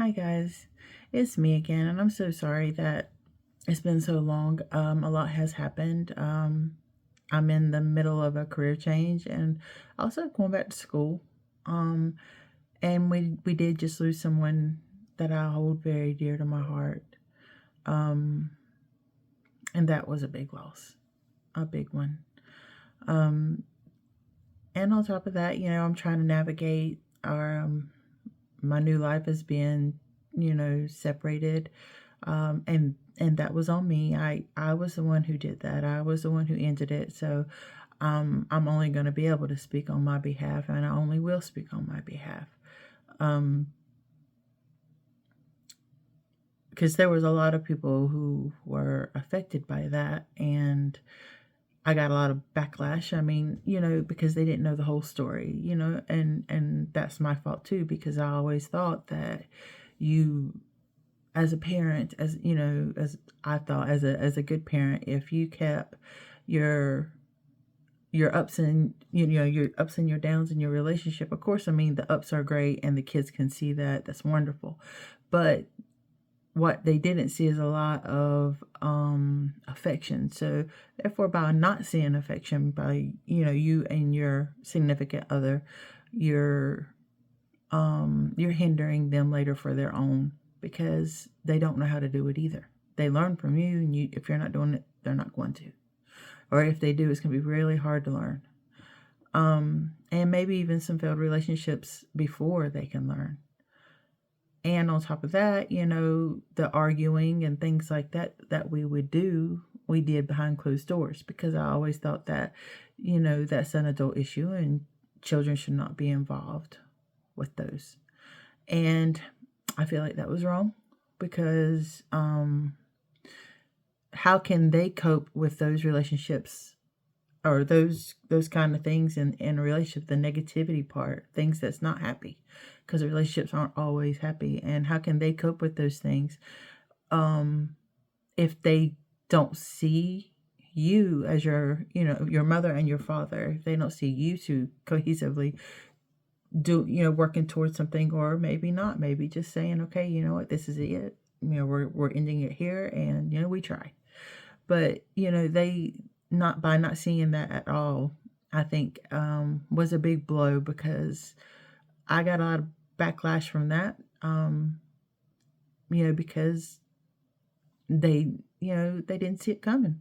Hi guys, it's me again, and I'm so sorry that it's been so long. A lot has happened. I'm in the middle of a career change and also going back to school. Um, and we did just lose someone that I hold very dear to my heart. Um, and that was a big loss, a big one. Um, and on top of that, I'm trying to navigate my new life as being, separated. And that was on me. I was the one who did that. I was the one who ended it. So I'm only going to be able to speak on my behalf, and I only will speak on my behalf. Because there was a lot of people who were affected by that, and I got a lot of backlash. I mean, because they didn't know the whole story, and that's my fault too, because I always thought that you, as a parent, as I thought, as a good parent, if you kept your your ups and your ups and your downs in your relationship, of course, I mean, the ups are great and the kids can see that. That's wonderful. But what they didn't see is a lot of affection. So therefore, by not seeing affection, by you and your significant other, you're you're hindering them later for their own, because they don't know how to do it either. They learn from you, and if you're not doing it, they're not going to. Or if they do, it's going to be really hard to learn. And maybe even some failed relationships before they can learn. And on top of that, the arguing and things like that we would do, we did behind closed doors, because I always thought that, that's an adult issue and children should not be involved with those. And I feel like that was wrong, because how can they cope with those relationships, or those kind of things in a relationship, the negativity part, things that's not happy, because relationships aren't always happy. And how can they cope with those things if they don't see you as your mother and your father, if they don't see you two cohesively working towards something, or maybe not, maybe just saying, okay, you know what, this is it, we're ending it here, and we try. But they, not by not seeing that at all, I think was a big blow, because I got a lot of backlash from that. Because they didn't see it coming.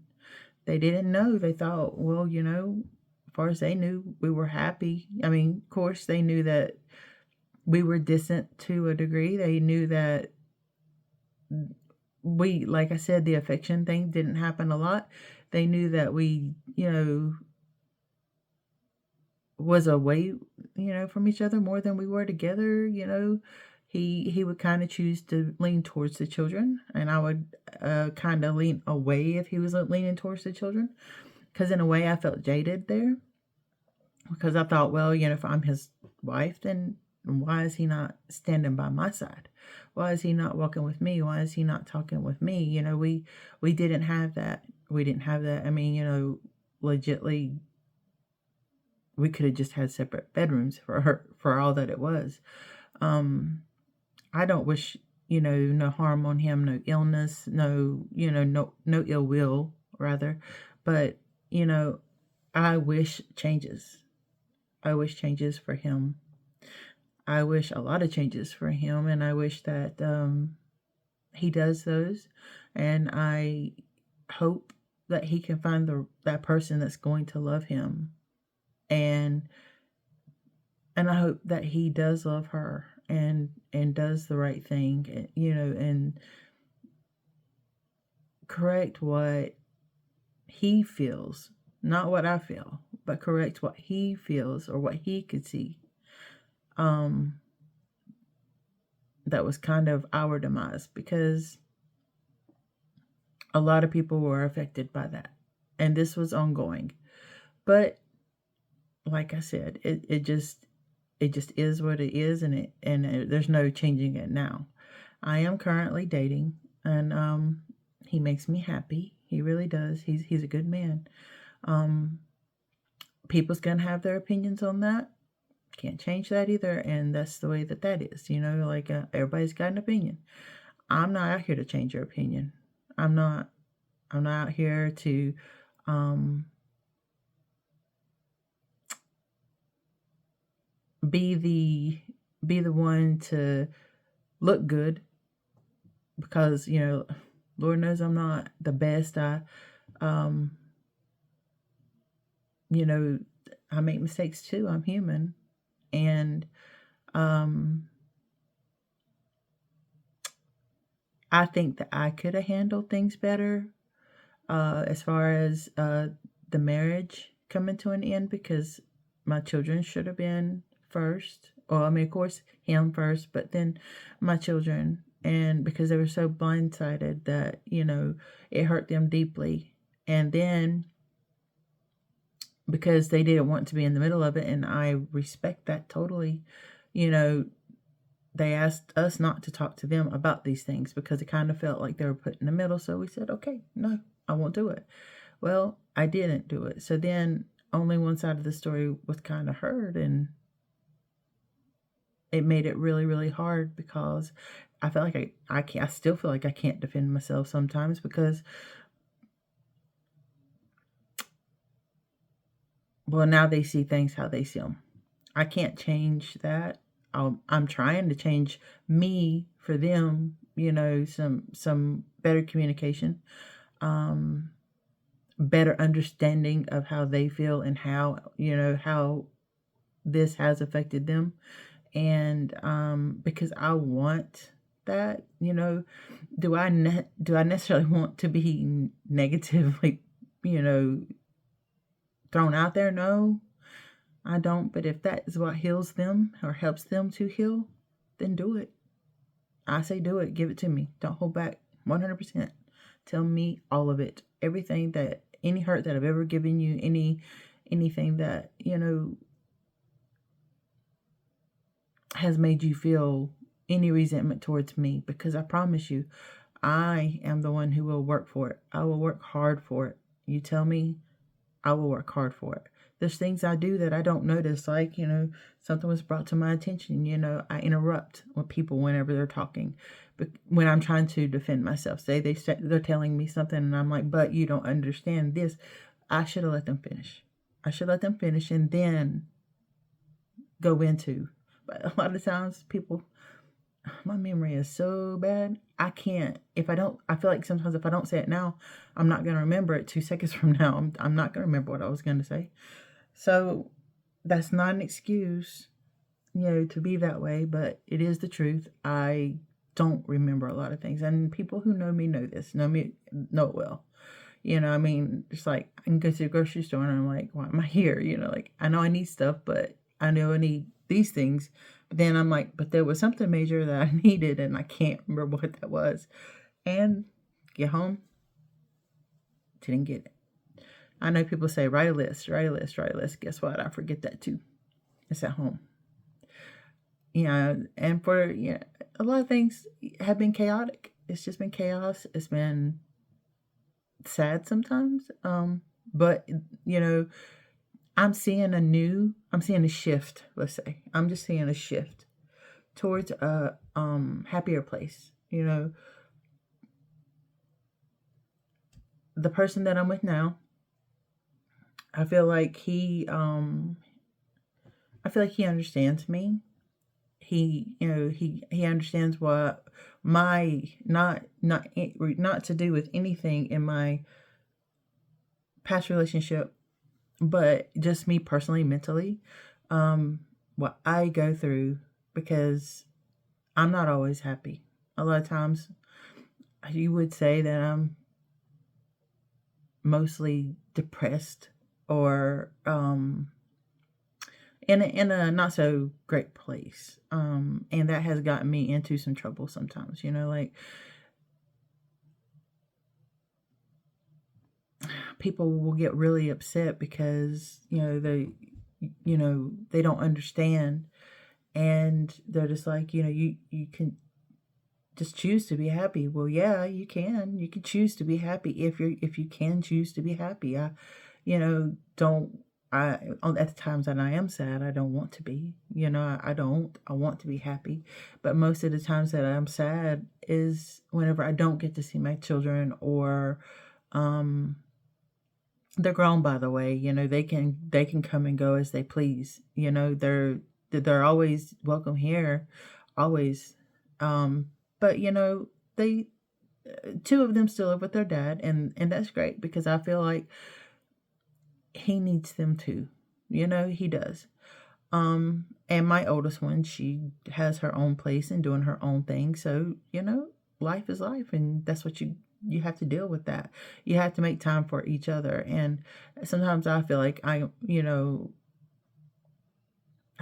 They didn't know. They thought, well, as far as they knew, we were happy. I mean, of course, they knew that we were distant to a degree. They knew that we, like I said, the affection thing didn't happen a lot. They knew that we, was away, from each other more than we were together. He would kind of choose to lean towards the children, and I would kind of lean away if he was leaning towards the children, because in a way I felt jaded there, because I thought, well, if I'm his wife, then why is he not standing by my side? Why is he not walking with me? Why is he not talking with me? We didn't have that. We didn't have that. I mean, legitly, we could have just had separate bedrooms for her, for all that it was. I don't wish, no harm on him, no illness, no ill will, rather. But, I wish changes. I wish changes for him. I wish a lot of changes for him, and I wish that he does those. And I hope that he can find that person that's going to love him, and I hope that he does love her, and does the right thing, and correct what he feels, not what I feel, but correct what he feels, or what he could see. That was kind of our demise, because a lot of people were affected by that, and this was ongoing. But like I said, it just is what it is, and there's no changing it now. I am currently dating, and he makes me happy. He really does. He's a good man. People's gonna have their opinions on that, Can't change that either, and that's the way that that is, like, everybody's got an opinion. I'm not out here to change your opinion. I'm not I'm not out here to, um, be the one to look good because, Lord knows I'm not the best. Um, you know, I make mistakes too. I'm human. And, um, I think that I could have handled things better, as far as, the marriage coming to an end because my children should have been first. Well, I mean, of course, him first, but then my children. And because they were so blindsided that, it hurt them deeply. And then because they didn't want to be in the middle of it, and I respect that totally, you know, they asked us not to talk to them about these things because it kind of felt like they were put in the middle. So we said, okay, no, I won't do it. Well, I didn't do it. So then only one side of the story was kind of heard, and it made it really, really hard because I felt like I still feel like I can't defend myself sometimes because, well, now they see things how they see them. I can't change that. I'm trying to change me for them, some better communication, um, better understanding of how they feel and how this has affected them. And because I want that, do I necessarily want to be negatively, you know, thrown out there? No, I don't. But if that is what heals them or helps them to heal, then do it. I say do it. Give it to me. Don't hold back. 100%. Tell me all of it. Everything that any hurt that I've ever given you, anything that, has made you feel any resentment towards me, because I promise you, I am the one who will work for it. I will work hard for it. You tell me, I will work hard for it. There's things I do that I don't notice, like, something was brought to my attention. I interrupt with people whenever they're talking, but when I'm trying to defend myself, they're telling me something, and I'm like, but you don't understand this. I should have let them finish. I should let them finish and then go into. But a lot of times, people, my memory is so bad. I can't. If I don't, I feel like sometimes if I don't say it now, I'm not going to remember it 2 seconds from now. I'm not going to remember what I was going to say. So that's not an excuse, to be that way, but it is the truth. I don't remember a lot of things. And people who know me know this, know it well. I mean, it's like I can go to the grocery store and I'm like, why am I here? Like I know I need stuff, but I know I need these things. But then I'm like, but there was something major that I needed and I can't remember what that was. And get home, didn't get it. I know people say, write a list, write a list, write a list. Guess what? I forget that too. It's at home. And for, a lot of things have been chaotic. It's just been chaos. It's been sad sometimes. But, I'm seeing a shift, let's say. I'm just seeing a shift towards a happier place. The person that I'm with now, I feel like he understands me. He understands what my not to do with anything in my past relationship, but just me personally, mentally, what I go through, because I'm not always happy. A lot of times you would say that I'm mostly depressed or in a not so great place. And that has gotten me into some trouble sometimes, like people will get really upset because, they don't understand, and they're just like, you can just choose to be happy. Well, yeah, you can. You can choose to be happy if you can choose to be happy. Don't at the times that I am sad, I don't want to be, I don't. I want to be happy. But most of the times that I'm sad is whenever I don't get to see my children, or um they're grown, by the way. They can come and go as they please. They're always welcome here, always. But they two of them still live with their dad, and that's great, because I feel like he needs them too. He does. And my oldest one, she has her own place and doing her own thing. So, life is life, and that's what you have to deal with that. You have to make time for each other. And sometimes I feel like I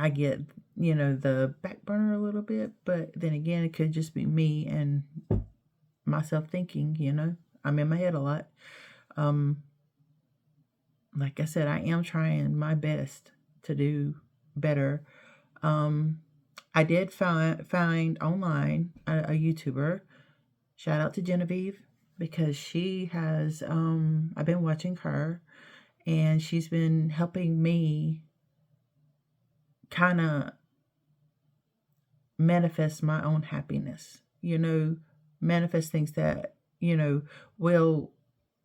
get, the back burner a little bit, but then again, it could just be me and myself thinking. I'm in my head a lot. Like I said, I am trying my best to do better. I did find online a YouTuber. Shout out to Genevieve, because she has, I've been watching her, and she's been helping me kind of manifest my own happiness, manifest things that, will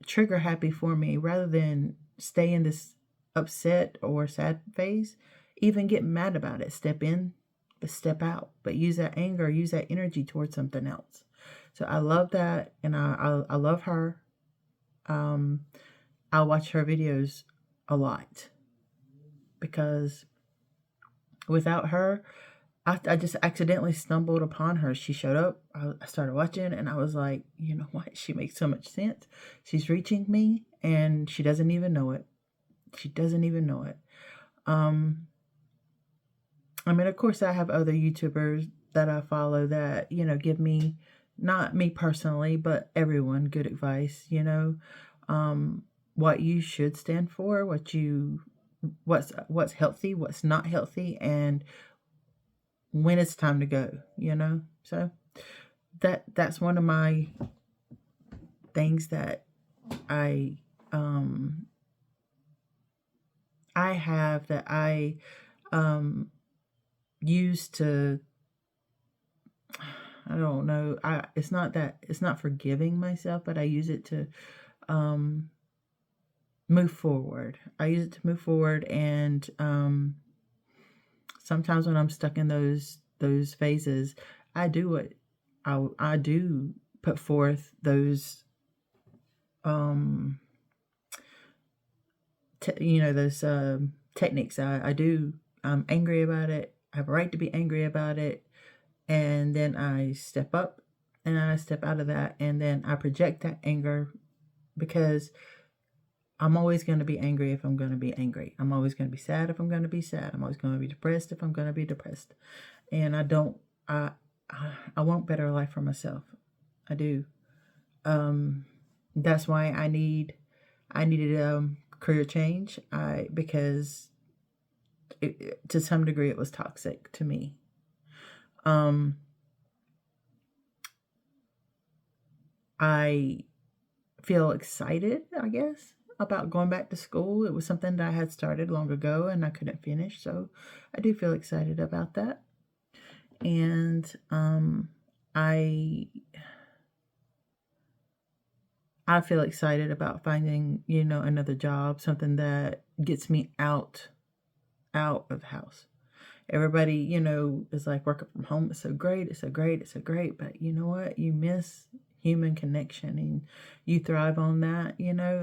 trigger happy for me, rather than stay in this upset or sad phase. Even get mad about it. Step in, but step out. But use that anger, use that energy towards something else. So I love that, and I love her. I watch her videos a lot, because without her, I just accidentally stumbled upon her. She showed up. I started watching, and I was like, you know what? She makes so much sense. She's reaching me, and she doesn't even know it. She doesn't even know it. I mean, of course, I have other YouTubers that I follow that, give me, not me personally, but everyone, good advice, what you should stand for, what's healthy, what's not healthy, and when it's time to go, So that's one of my things that I have, that I used to, I don't know, it's not forgiving myself, but I use it to move forward. I use it to move forward, and sometimes when I'm stuck in those phases, I do it. I do put forth those those techniques. I do. I'm angry about it. I have a right to be angry about it, and then I step up, and I step out of that, and then I project that anger, because I'm always going to be angry if I'm going to be angry. I'm always going to be sad if I'm going to be sad. I'm always going to be depressed if I'm going to be depressed. And I want better life for myself. I do. That's why I needed career change. Because to some degree it was toxic to me. I feel excited, I guess, about going back to school. It was something that I had started long ago and I couldn't finish, so I do feel excited about that. And I feel excited about finding, another job, something that gets me out of the house. Everybody, is like, working from home is so great, it's so great, it's so great, but you know what? You miss human connection, and you thrive on that.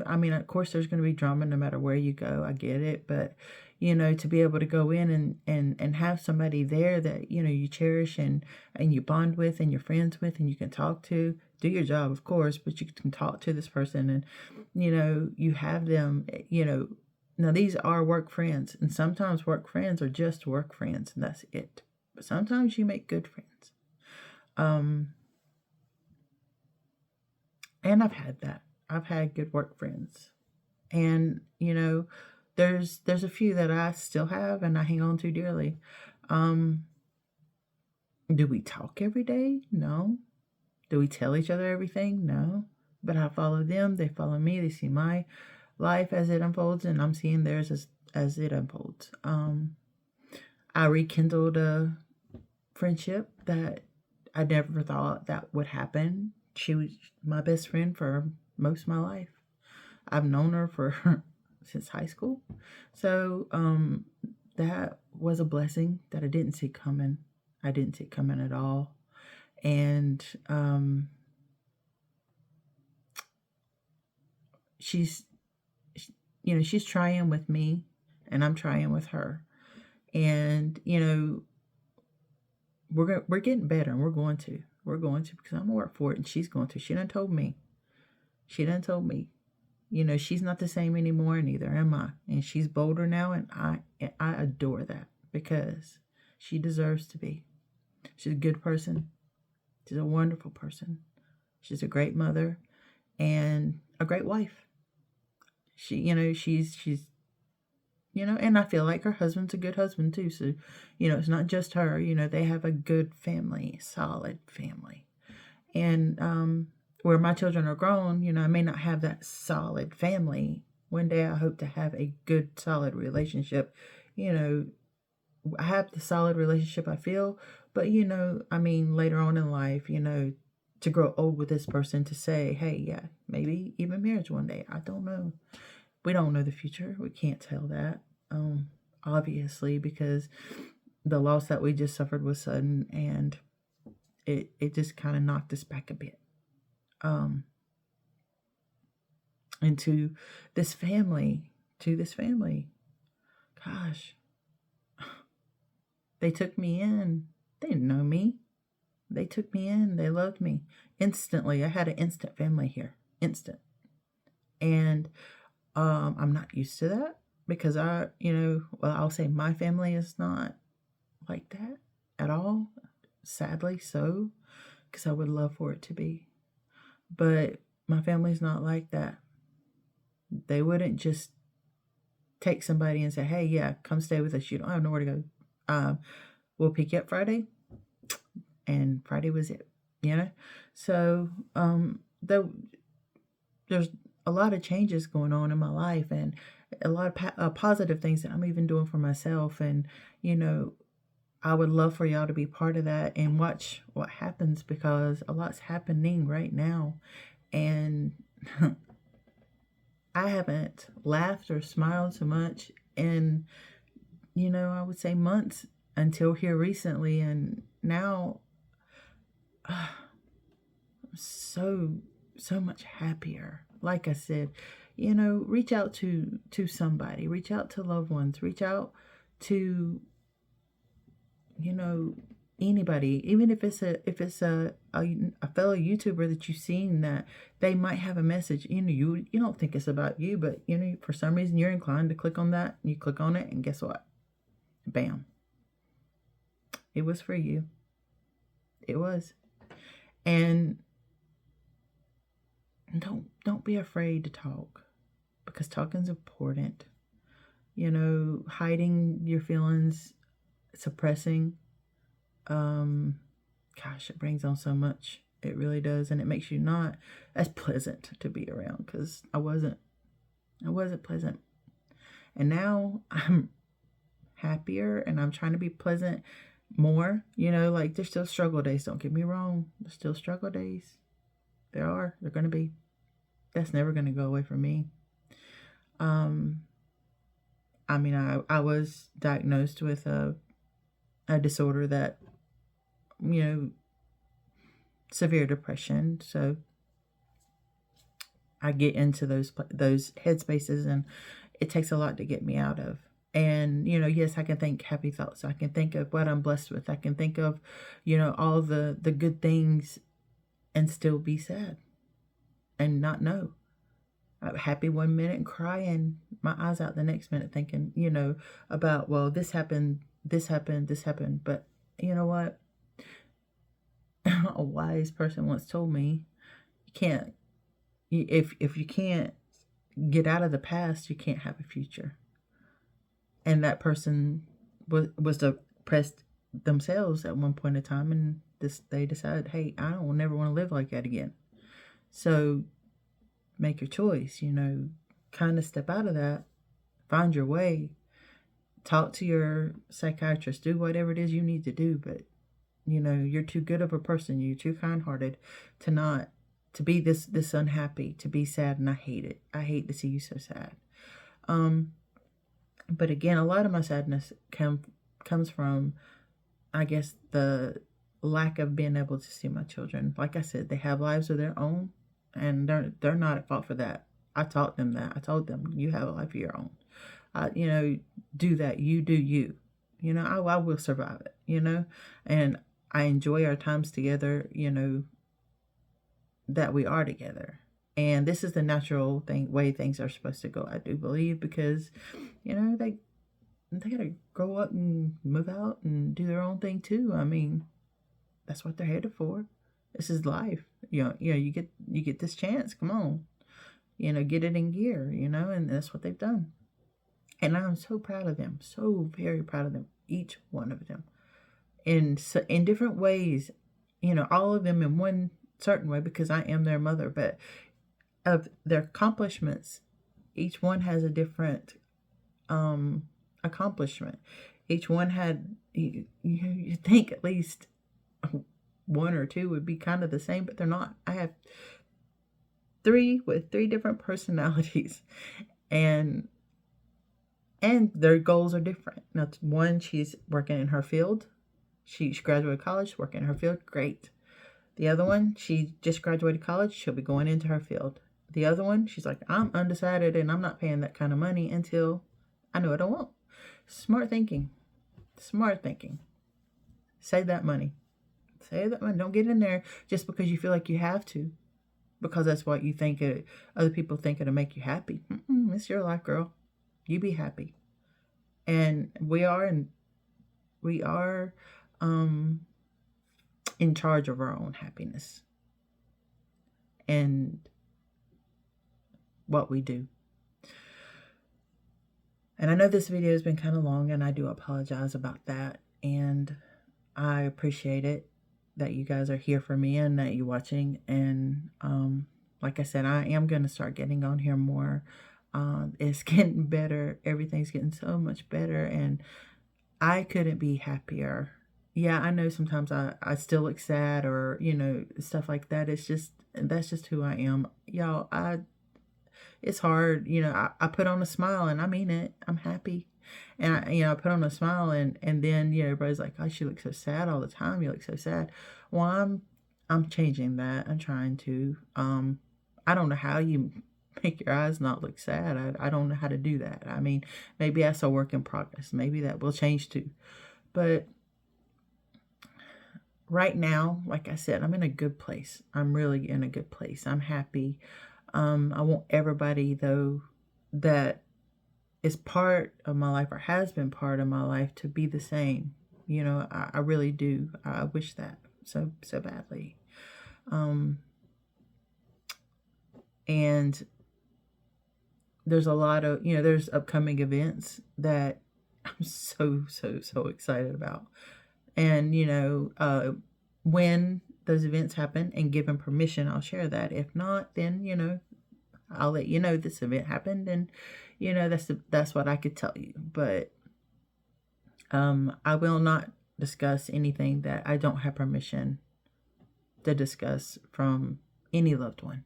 I mean, of course there's going to be drama no matter where you go. I get it, but to be able to go in and have somebody there that you cherish and you bond with and you're friends with, and you can talk to, do your job of course, but you can talk to this person, and you have them. Now these are work friends, and sometimes work friends are just work friends, and that's it. But sometimes you make good friends. And I've had that. I've had good work friends. And, there's a few that I still have and I hang on to dearly. Do we talk every day? No. Do we tell each other everything? No. But I follow them, they follow me, they see my life as it unfolds, and I'm seeing theirs as it unfolds. I rekindled a friendship that I never thought that would happen. She was my best friend for most of my life. I've known her for since high school. So that was a blessing that I didn't see coming. I didn't see it coming at all. And she's she's trying with me and I'm trying with her. And we're getting better, and we're going to because I'm gonna work for it, and she's going to. She done told me. She's not the same anymore, and neither am I. And she's bolder now, and I adore that because she deserves to be. She's a good person. She's a wonderful person. She's a great mother and a great wife. She's and I feel like her husband's a good husband too. So, it's not just her. They have a good family, solid family. And where my children are grown, I may not have that solid family. One day I hope to have a good, solid relationship. I have the solid relationship I feel, but later on in life, to grow old with this person, to say, hey, yeah, maybe even marriage one day. I don't know. We don't know the future. We can't tell that, obviously, because the loss that we just suffered was sudden, and it just kind of knocked us back a bit into this family. Gosh, they took me in. They didn't know me. They took me in. They loved me instantly. I had an instant family here. Instant. And I'm not used to that because I'll say my family is not like that at all. Sadly so, because I would love for it to be. But my family's not like that. They wouldn't just take somebody and say, hey, yeah, come stay with us. You don't have nowhere to go. We'll pick you up Friday. And Friday was it, So there's a lot of changes going on in my life, and a lot of positive things that I'm even doing for myself. And, I would love for y'all to be part of that and watch what happens, because a lot's happening right now. And I haven't laughed or smiled so much in, I would say months until here recently. And now I'm so much happier. Like I said, reach out to somebody, reach out to loved ones, reach out to, anybody, even if it's a fellow YouTuber that you've seen that they might have a message. You don't think it's about you, but for some reason you're inclined to click on that, and you click on it, and guess what? Bam. It was for you. It was. And don't be afraid to talk, because talking's important. Hiding your feelings, suppressing, gosh, it brings on so much. It really does. And it makes you not as pleasant to be around, because I wasn't pleasant. And now I'm happier, and I'm trying to be pleasant more. Like, there's still struggle days, don't get me wrong. There's still struggle days. They're going to be. That's never going to go away from me. I was diagnosed with a disorder that, severe depression. So I get into those headspaces, and it takes a lot to get me out of. And, yes, I can think happy thoughts. I can think of what I'm blessed with. I can think of, all the good things, and still be sad and not know. I'm happy one minute and crying my eyes out the next minute, thinking, about, well, this happened. But you know what? A wise person once told me, if you can't get out of the past, you can't have a future. And that person was depressed themselves at one point in time, and they decided, hey, I don't never want to live like that again. So make your choice, kind of step out of that, find your way, talk to your psychiatrist, do whatever it is you need to do, but you're too good of a person, you're too kind-hearted to be this unhappy, to be sad, and I hate it. I hate to see you so sad. But again, a lot of my sadness comes from, I guess, the lack of being able to see my children. Like I said, they have lives of their own, and they're not at fault for that. I taught them that. I told them, you have a life of your own. Do that. You do you. I will survive it. And I enjoy our times together. That we are together. And this is the natural way things are supposed to go, I do believe, because they gotta grow up and move out and do their own thing too. I mean, that's what they're headed for. This is life. You get this chance. Come on, get it in gear. And that's what they've done. And I'm so proud of them, so very proud of them, each one of them, in different ways. All of them in one certain way, because I am their mother, but of their accomplishments, each one has a different accomplishment. Each one had, you think at least one or two would be kind of the same, but they're not. I have three with three different personalities, and their goals are different. Now, one, she's working in her field. She graduated college, working in her field. Great. The other one, she just graduated college. She'll be going into her field. The other one, she's like, I'm undecided and I'm not paying that kind of money until I know what I want. Smart thinking. Smart thinking. Save that money. Save that money. Don't get in there just because you feel like you have to. Because that's what you think other people think it'll make you happy. It's your life, girl. You be happy. And we are in charge of our own happiness and what we do. And I know this video has been kind of long, and I do apologize about that. And I appreciate it that you guys are here for me and that you're watching. And like I said, I am going to start getting on here more. It's getting better. Everything's getting so much better, and I couldn't be happier. Yeah, I know sometimes I still look sad, or stuff like that. That's just who I am, y'all. It's hard, I put on a smile, and I mean it. I'm happy, and I put on a smile, and then everybody's like, "Gosh, you look so sad all the time. You look so sad." Well, I'm changing that. I'm trying to. I don't know how you make your eyes not look sad. I don't know how to do that. I mean, maybe that's a work in progress. Maybe that will change too. But right now, like I said, I'm in a good place. I'm really in a good place. I'm happy. I want everybody, though, that is part of my life or has been part of my life to be the same. I really do. I wish that so badly. And there's a lot of, there's upcoming events that I'm so excited about. And, when those events happen and given permission, I'll share that. If not, then, I'll let you know this event happened, and, that's what I could tell you. But I will not discuss anything that I don't have permission to discuss from any loved one.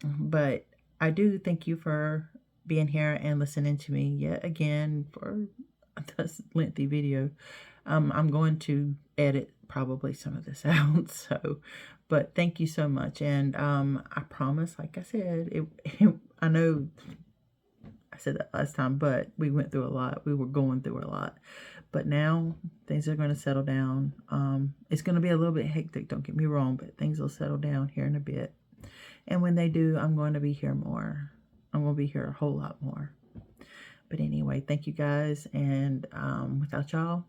But I do thank you for being here and listening to me yet again for this lengthy video. I'm going to edit probably some of this out, but thank you so much. And I promise, like I said, I know I said that last time, but we went through a lot. We were going through a lot, but now things are going to settle down. It's going to be a little bit hectic, don't get me wrong, but things will settle down here in a bit. And when they do, I'm going to be here more. I'm going to be here a whole lot more. But anyway, thank you guys. And without y'all,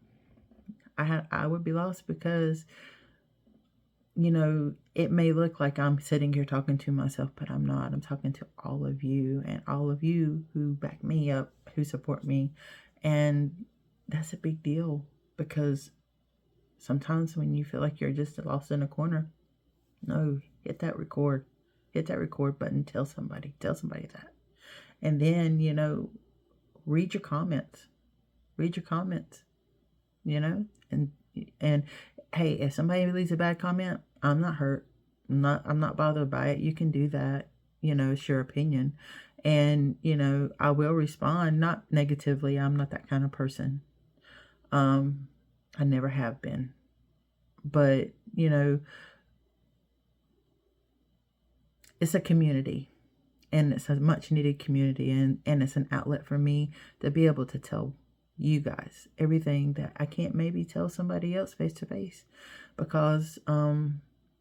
I would be lost, because, it may look like I'm sitting here talking to myself, but I'm not. I'm talking to all of you, and all of you who back me up, who support me. And that's a big deal, because sometimes when you feel like you're just lost in a corner, no, hit that record button. Tell somebody that. And then, you know, read your comments. Read your comments, you know? And hey, if somebody leaves a bad comment, I'm not hurt. I'm not bothered by it. You can do that. You know, it's your opinion. And, you know, I will respond, not negatively. I'm not that kind of person. I never have been. But, you know, it's a community, and it's a much needed community, and it's an outlet for me to be able to tell you guys everything that I can't maybe tell somebody else face to face, because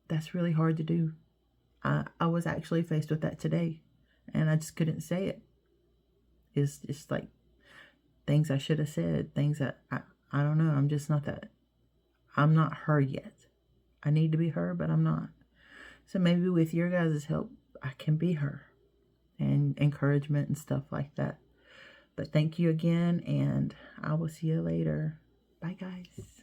that's really hard to do. I was actually faced with that today, and I just couldn't say it. It's just like things I should have said, things that I don't know. I'm just not that. I'm not her yet. I need to be her, but I'm not. So maybe with your guys' help, I can be her, and encouragement and stuff like that. But thank you again, and I will see you later. Bye, guys.